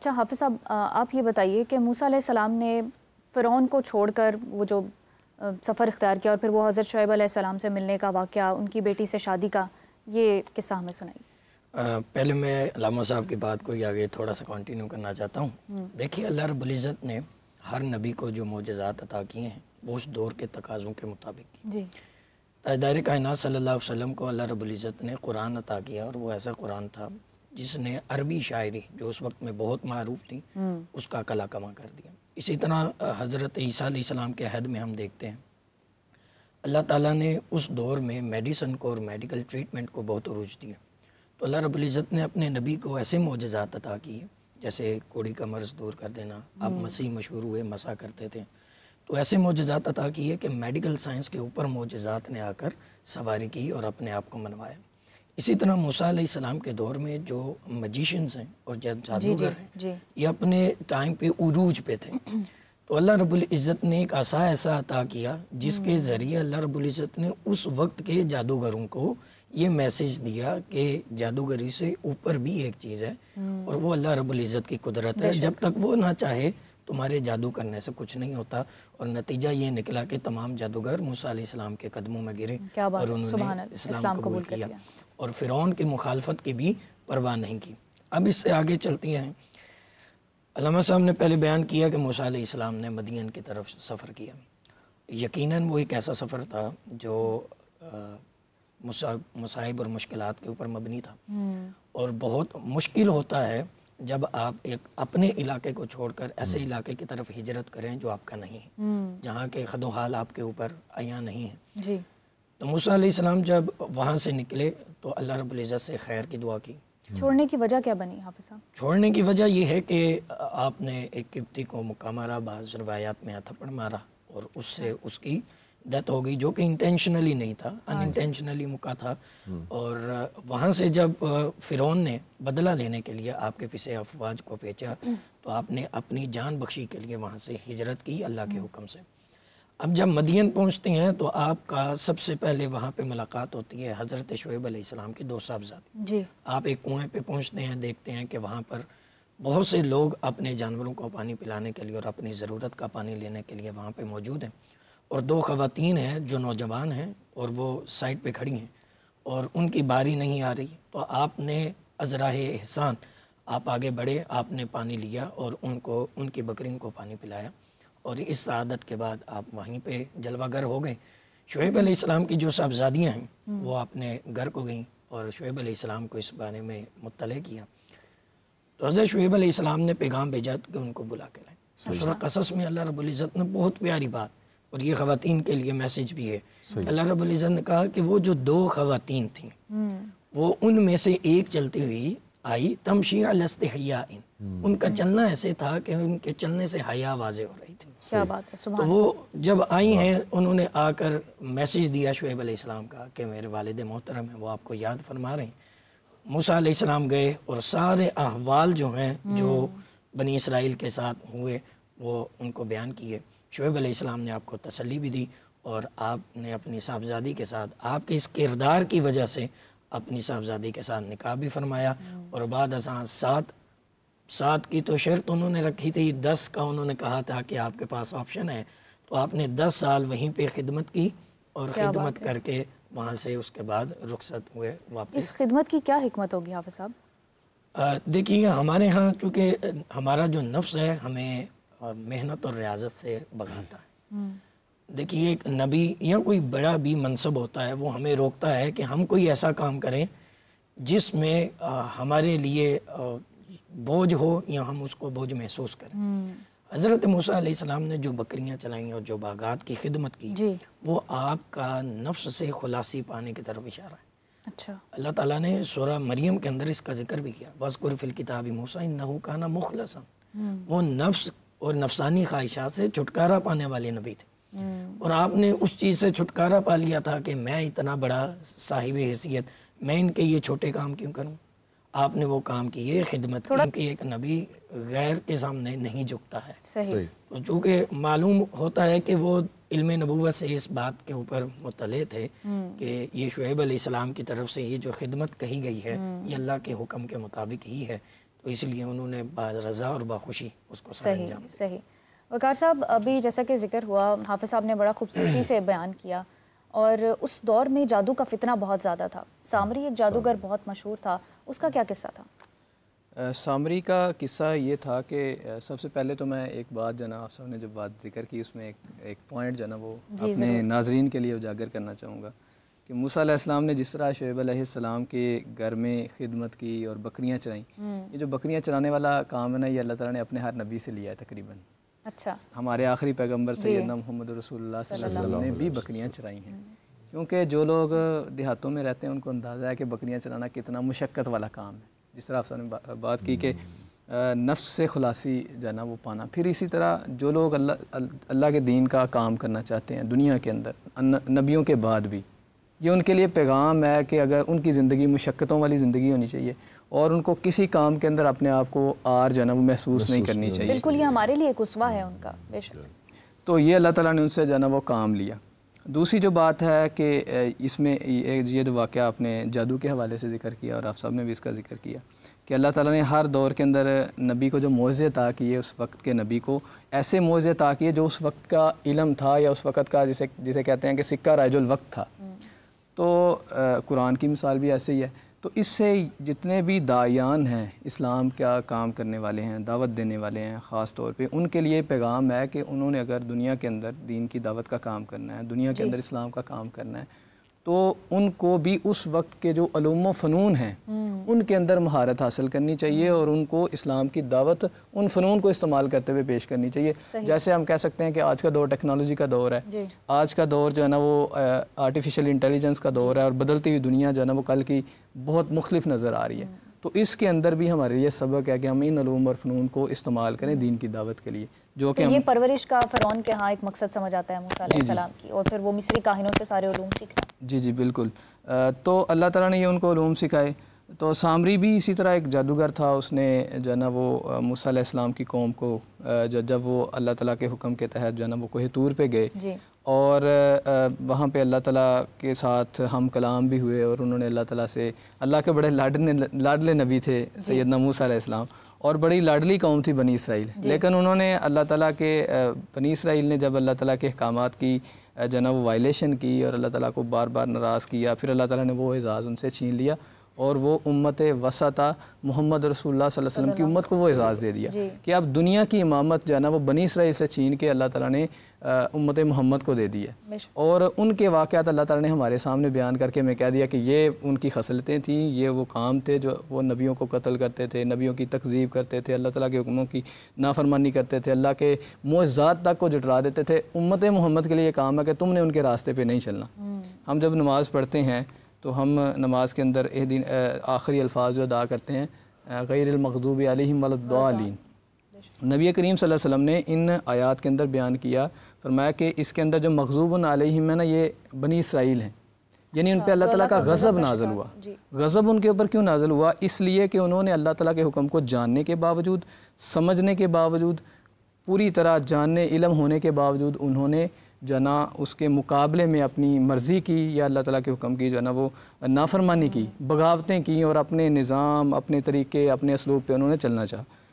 اچھا حافظ صاحب، آپ یہ بتائیے کہ موسیٰ علیہ السلام نے فرعون کو چھوڑ کر وہ جو سفر اختیار کیا اور پھر وہ حضرت شعیب علیہ السلام سے ملنے کا واقعہ، ان کی بیٹی سے شادی کا، یہ قصہ ہمیں سنائیے۔ پہلے میں علامہ صاحب کی بات کو آگے تھوڑا سا کنٹینیو کرنا چاہتا ہوں۔ دیکھیے اللہ رب العزت نے ہر نبی کو جو معجزات عطا کیے ہیں وہ اس دور کے تقاضوں کے مطابق کی۔ جی، تاجدار کائنات صلی اللہ علیہ وسلم کو اللہ رب العزت نے قرآن عطا کیا، اور وہ ایسا قرآن تھا جس نے عربی شاعری جو اس وقت میں بہت معروف تھی اس کا کلا کما کر دیا۔ اسی طرح حضرت عیسیٰ علیہ السلام کے عہد میں ہم دیکھتے ہیں اللہ تعالیٰ نے اس دور میں میڈیسن کو اور میڈیکل ٹریٹمنٹ کو بہت عروج دیا، تو اللہ رب العزت نے اپنے نبی کو ایسے معجزات عطا کیے، جیسے کوڑی کا مرض دور کر دینا۔ اب مسیح مشہور ہوئے، مسا کرتے تھے، تو ایسے معجزات عطا کیے کہ میڈیکل سائنس کے اوپر معجزات نے آ کر سواری کی اور اپنے آپ کو منوایا۔ اسی طرح موسیٰ علیہ السلام کے دور میں جو میجیشنز ہیں اور جادوگر ہیں یہ اپنے ٹائم پہ عروج پہ تھے، تو اللہ رب العزت نے ایک عصا ایسا عطا کیا جس کے ذریعے اللہ رب العزت نے اس وقت کے جادوگروں کو یہ میسج دیا کہ جادوگری سے اوپر بھی ایک چیز ہے، اور وہ اللہ رب العزت کی قدرت ہے۔ جب تک وہ نہ چاہے تمہارے جادو کرنے سے کچھ نہیں ہوتا، اور نتیجہ یہ نکلا کہ تمام جادوگر موسیٰ علیہ السلام کے قدموں میں گرے اور انہوں نے اسلام قبول کیا، اور فرعون کی مخالفت کی بھی پرواہ نہیں کی۔ اب اس سے آگے چلتی ہیں، علامہ صاحب نے پہلے بیان کیا کہ موسیٰ علیہ السلام نے مدین کی طرف سفر کیا۔ یقیناً وہ ایک ایسا سفر تھا جو مصائب اور مشکلات کے اوپر مبنی تھا، اور بہت مشکل ہوتا ہے جب آپ ایک اپنے علاقے کو چھوڑ کر ایسے علاقے کی طرف ہجرت کریں جو آپ کا نہیں ہے، جہاں کے خد و حال آپ کے اوپر عیاں نہیں ہیں۔ جی، تو موسیٰ علیہ السلام جب وہاں سے نکلے تو اللہ رب العزت سے خیر کی دعا کی۔ چھوڑنے کی وجہ کیا بنی حافظ صاحب؟ چھوڑنے کی وجہ یہ ہے کہ آپ نے ایک قبطی کو مکہ مارا، بعض روایات میں تھپڑ مارا، اور اس سے اس کی ڈیتھ ہو گئی، جو کہ انٹینشنلی نہیں تھا، ان انٹینشنلی مکہ تھا۔ اور وہاں سے جب فرعون نے بدلہ لینے کے لیے آپ کے پیچھے افواج کو بھیجا تو آپ نے اپنی جان بخشی کے لیے وہاں سے ہجرت کی اللہ کے حکم سے۔ اب جب مدین پہنچتے ہیں تو آپ کا سب سے پہلے وہاں پہ ملاقات ہوتی ہے حضرت شعیب علیہ السلام کے دو صاحبزادے۔ جی، آپ ایک کنویں پہ پہنچتے ہیں، دیکھتے ہیں کہ وہاں پر بہت سے لوگ اپنے جانوروں کو پانی پلانے کے لیے اور اپنی ضرورت کا پانی لینے کے لیے وہاں پہ موجود ہیں، اور دو خواتین ہیں جو نوجوان ہیں اور وہ سائڈ پہ کھڑی ہیں اور ان کی باری نہیں آ رہی، تو آپ نے ازراہ احسان آپ آگے بڑھے، آپ نے پانی لیا اور ان کی بکریوں کو پانی پلایا، اور اس سعادت کے بعد آپ وہیں پہ جلوہ گر ہو گئے۔ شعیب علیہ السلام کی جو صاحبزادیاں ہیں وہ اپنے گھر کو گئیں اور شعیب علیہ السلام کو اس بارے میں مطلع کیا، تو حضرت شعیب علیہ السلام نے پیغام بھیجا کہ ان کو بلا کے لائیں۔ سورہ قصص میں اللہ رب العزت نے بہت پیاری بات، اور یہ خواتین کے لیے میسج بھی ہے، اللہ رب العزت نے کہا کہ وہ جو دو خواتین تھیں وہ ان میں سے ایک چلتی ہوئی آئی، تمشی علی استحیاء، ان کا چلنا ایسے تھا کہ ان کے چلنے سے حیا واضح ہو رہی تھی۔ کیا بات ہے، تو وہ جب آئی ہیں انہوں نے آ کر میسج دیا شعیب علیہ السلام کا کہ میرے والد محترم ہیں، وہ آپ کو یاد فرما رہے ہیں۔ موسیٰ علیہ السلام گئے اور سارے احوال جو ہیں جو بنی اسرائیل کے ساتھ ہوئے وہ ان کو بیان کیے۔ شعیب علیہ السلام نے آپ کو تسلی بھی دی، اور آپ نے اپنی صاحبزادی کے ساتھ آپ کے اس کردار کی وجہ سے اپنی صاحبزادی کے ساتھ نکاح بھی فرمایا، اور بعد ازاں 7 کی تو شرط انہوں نے رکھی تھی، 10 کا انہوں نے کہا تھا کہ آپ کے پاس آپشن ہے، تو آپ نے 10 سال وہیں پہ خدمت کی، اور خدمت کر کے وہاں سے اس کے بعد رخصت ہوئے واپس۔ اس خدمت کی کیا حکمت ہوگی حافظ صاحب؟ دیکھیے ہمارے ہاں چونکہ ہمارا جو نفس ہے ہمیں محنت اور ریاضت سے بگاتا ہے۔ دیکھیے ایک نبی یا کوئی بڑا بھی منصب ہوتا ہے وہ ہمیں روکتا ہے کہ ہم کوئی ایسا کام کریں جس میں ہمارے لیے بوجھ ہو یا ہم اس کو بوجھ محسوس کریں۔ حضرت موسیٰ علیہ السلام نے جو بکریاں چلائیں اور جو باغات کی خدمت کی وہ آپ کا نفس سے خلاصی پانے کی طرف اشارہ ہے۔ اچھا، اللہ تعالیٰ نے سورہ مریم کے اندر اس کا ذکر بھی کیا، وَاذْكُرْ فِي الْكِتَابِ مُوسَىٰ إِنَّهُ كَانَ مُخْلَصًا، وہ نفس اور نفسانی خواہشات سے چھٹکارا پانے والے نبی تھے، اور آپ نے اس چیز سے چھٹکارا پا لیا تھا کہ میں اتنا بڑا صاحب حیثیت، میں ان کے یہ چھوٹے کام کیوں کروں۔ آپ نے وہ کام کیے، خدمت کی، کہ ایک نبی غیر کے سامنے نہیں جھکتا ہے۔ صحیح، چونکہ معلوم ہوتا ہے کہ وہ علم نبوت سے اس بات کے اوپر مطلع تھے کہ یہ شعیب علیہ السلام کی طرف سے یہ جو خدمت کہی گئی ہے یہ اللہ کے حکم کے مطابق ہی ہے، تو اس لیے انہوں نے رضا اور باخوشی اس کو سر انجام دیا۔ صحیح۔ وقار صاحب، ابھی جیسا کہ ذکر ہوا، حافظ صاحب نے بڑا خوبصورتی سے بیان کیا، اور اس دور میں جادو کا فتنہ بہت زیادہ تھا۔ سامری ایک جادوگر بہت مشہور تھا، اس کا کیا قصہ تھا؟ سامری کا قصہ یہ تھا کہ سب سے پہلے تو میں ایک بات جناب آپ صاحب نے جو بات ذکر کی اس میں ایک پوائنٹ جو ہے نا وہ اپنے ناظرین کے لیے اجاگر کرنا چاہوں گا کہ موسیٰ علیہ السلام نے جس طرح شعیب علیہ السلام کے گھر میں خدمت کی اور بکریاں چرائیں، یہ جو بکریاں چرانے والا کام ہے نا، یہ اللہ تعالیٰ نے اپنے ہر نبی سے لیا ہے تقریباً۔ اچھا، ہمارے آخری پیغمبر سیدنا محمد رسول اللہ صلی اللہ علیہ وسلم نے بھی بکریاں چرائی ہیں، کیونکہ جو لوگ دیہاتوں میں رہتے ہیں ان کو اندازہ ہے کہ بکریاں چرانا کتنا مشقت والا کام ہے، جس طرح آپ نے بات کی کہ نفس سے خلاصی جو ہے نا وہ پانا۔ پھر اسی طرح جو لوگ اللہ کے دین کا کام کرنا چاہتے ہیں دنیا کے اندر نبیوں کے بعد بھی، یہ ان کے لیے پیغام ہے کہ اگر ان کی زندگی مشقتوں والی زندگی ہونی چاہیے اور ان کو کسی کام کے اندر اپنے آپ کو آر جو ہے نا وہ محسوس نہیں کرنی چاہیے۔ بالکل، یہ ہمارے لیے ایک اسوہ ہے ان کا، بے شک۔ تو یہ اللہ تعالیٰ نے ان سے جو ہے نا وہ کام لیا۔ دوسری جو بات ہے کہ اس میں یہ جو واقعہ آپ نے جادو کے حوالے سے ذکر کیا اور آپ صاحب نے بھی اس کا ذکر کیا کہ اللہ تعالیٰ نے ہر دور کے اندر نبی کو جو معجزے عطا کیے، اس وقت کے نبی کو ایسے معجزے عطا کیے جو اس وقت کا علم تھا یا اس وقت کا جسے کہتے ہیں کہ سکہ رائج الوقت تھا۔ تو قرآن کی مثال بھی ایسے ہی ہے۔ تو اس سے جتنے بھی داعیان ہیں، اسلام کا کام کرنے والے ہیں، دعوت دینے والے ہیں، خاص طور پہ ان کے لیے پیغام ہے کہ انہوں نے اگر دنیا کے اندر دین کی دعوت کا کام کرنا ہے، دنیا کے اندر اسلام کا کام کرنا ہے، تو ان کو بھی اس وقت کے جو علوم و فنون ہیں ان کے اندر مہارت حاصل کرنی چاہیے اور ان کو اسلام کی دعوت ان فنون کو استعمال کرتے ہوئے پیش کرنی چاہیے۔ جیسے ہم کہہ سکتے ہیں کہ آج کا دور ٹیکنالوجی کا دور ہے، آج کا دور جو ہے نا وہ آرٹیفیشل انٹیلیجنس کا دور ہے، اور بدلتی ہوئی دنیا جو ہے نا وہ کل کی بہت مختلف نظر آ رہی ہے۔ تو اس کے اندر بھی ہمارے لیے سبق ہے کہ ہم ان علوم اور فنون کو استعمال کریں دین کی دعوت کے لیے، جو کہ یہ پرورش کا فرعون کے ہاں ایک مقصد سمجھ آتا ہے موسیٰ علیہ السلام کی، اور پھر وہ مصری کاہنوں سے سارے علوم سیکھنا۔ جی بالکل۔ تو اللہ تعالیٰ نے یہ ان کو علوم سکھائے۔ تو سامری بھی اسی طرح ایک جادوگر تھا، اس نے جو ہے نا وہ موسیٰ علیہ السلام کی قوم کو جب وہ اللہ تعالیٰ کے حکم کے تحت جو ہے نا وہ کوہ طور پہ گئے اور وہاں پہ اللہ تعالیٰ کے ساتھ ہم کلام بھی ہوئے، اور انہوں نے اللہ تعالیٰ سے، اللہ کے بڑے لاڈلے نبی تھے سیدنا موسیٰ علیہ السلام، اور بڑی لاڈلی قوم تھی بنی اسرائیل، لیکن انہوں نے اللہ تعالیٰ کے بنی اسرائیل نے جب اللہ تعالیٰ کے احکامات کی جو ہے نا وہ وائلیشن کی اور اللہ تعالیٰ کو بار بار ناراض کیا، پھر اللہ تعالیٰ نے وہ اعزاز ان سے چھین لیا اور وہ امت وسطیٰ محمد رسول اللہ صلی اللہ علیہ وسلم کی امت کو وہ اعزاز دے دیا کہ اب دنیا کی امامت جو ہے نا وہ بنی اسرائیل سے چھین کے اللہ تعالیٰ نے امت محمد کو دے دی ہے۔ اور ان کے واقعات اللہ تعالیٰ نے ہمارے سامنے بیان کر کے میں کہہ دیا کہ یہ ان کی خصلتیں تھیں، یہ وہ کام تھے جو وہ نبیوں کو قتل کرتے تھے، نبیوں کی تکذیب کرتے تھے، اللہ تعالیٰ کے حکموں کی نافرمانی کرتے تھے، اللہ کے معجزات تک کو جھٹلا دیتے تھے۔ امت محمد کے لیے یہ کام ہے کہ تم نے ان کے راستے پہ نہیں چلنا۔ ہم جب نماز پڑھتے ہیں تو ہم نماز کے اندر آخری الفاظ جو ادا کرتے ہیں غیر المغضوب علیہم ولا الضالین، نبی کریم صلی اللہ علیہ وسلم نے ان آیات کے اندر بیان کیا، فرمایا کہ اس کے اندر جو مغضوب علیہم ہے نا یہ بنی اسرائیل ہیں، یعنی ان پہ اللہ تعالیٰ کا غضب نازل ہوا۔ غضب ان کے اوپر کیوں نازل ہوا؟ اس لیے کہ انہوں نے اللہ تعالیٰ کے حکم کو جاننے کے باوجود، سمجھنے کے باوجود، پوری طرح جاننے علم ہونے کے باوجود انہوں نے جو ہے نا اس کے مقابلے میں اپنی مرضی کی یا اللہ تعالیٰ کے حکم کی جو ہے نا وہ نافرمانی کی، بغاوتیں کی اور اپنے نظام، اپنے طریقے، اپنے اسلوب پہ انہوں نے چلنا چاہا۔